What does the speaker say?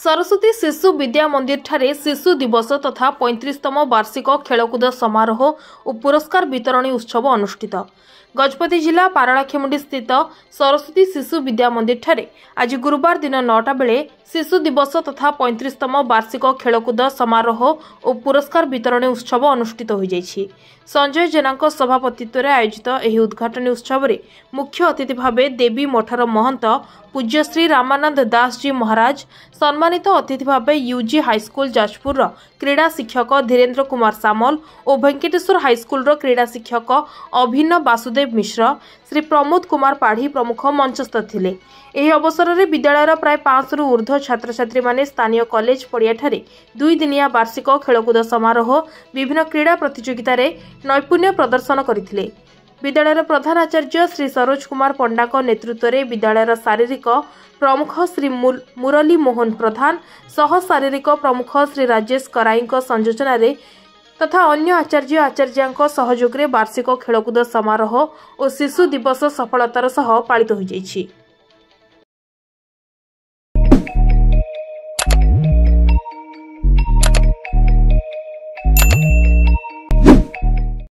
सरस्वती शिशु विद्या मंदिर ठारे शिशु दिवस तथा 35तम वार्षिक खेलकूद समारोह और पुरस्कार वितरणी उत्सव अनुष्ठित। गजपति जिला पारलाखेमुंडी स्थित सरस्वती शिशु विद्या मंदिर ठारे आज गुरुवार दिन 9टा बेले शिशु दिवस तथा 35तम वार्षिक खेलकूद समारोह और पुरस्कार वितरणी उत्सव अनुष्ठित हो जाइछि। संजय जेना सभापतित्व में आयोजित यह उद्घाटनी उत्सव में मुख्य अतिथि भाव देवी मठार महंत पूज्य श्री रामानंद दास जी महाराज, सम्मानित अतिथि भाव यूजी हाईस्कूल जाजपुर क्रीड़ा शिक्षक धीरेन्द्र कुमार सामल और वेंकटेश्वर हाईस्कूल क्रीड़ा शिक्षक अभिनव वासुदेव मिश्र, श्री प्रमोद कुमार पाढ़ी प्रमुख मंचस्थ थिले। ଏହି ଅବସରରେ ବିଦ୍ୟାଳୟର ପ୍ରାୟ 500ରୁ ଊର୍ଦ୍ଧ୍ୱ ଛାତ୍ରଛାତ୍ରୀମାନେ ସ୍ଥାନୀୟ କଲେଜ ପଡ଼ିଆଠାରେ 2 ଦିନିଆ ବାର୍ଷିକ ଖେଳକୁଦ ସମାରୋହ ବିଭିନ୍ନ କ୍ରୀଡ଼ା ପ୍ରତିଯୋଗିତାରେ ନୈପୁଣ୍ୟ ପ୍ରଦର୍ଶନ କରିଥିଲେ। विद्यालयर प्रधान आचार्य श्री सरोज कुमार पंडाक नेतृत्व में विद्यालयर शारीरिक प्रमुख श्री मुरली मोहन प्रधान सह शारीरिक प्रमुख श्री राजेश कराई संयोजन तथा अन्य आचार्य आचार्यों सहयोग में वार्षिक खेलकूद समारोह और शिशु दिवस सफलतार सह पालित हो जाइछि।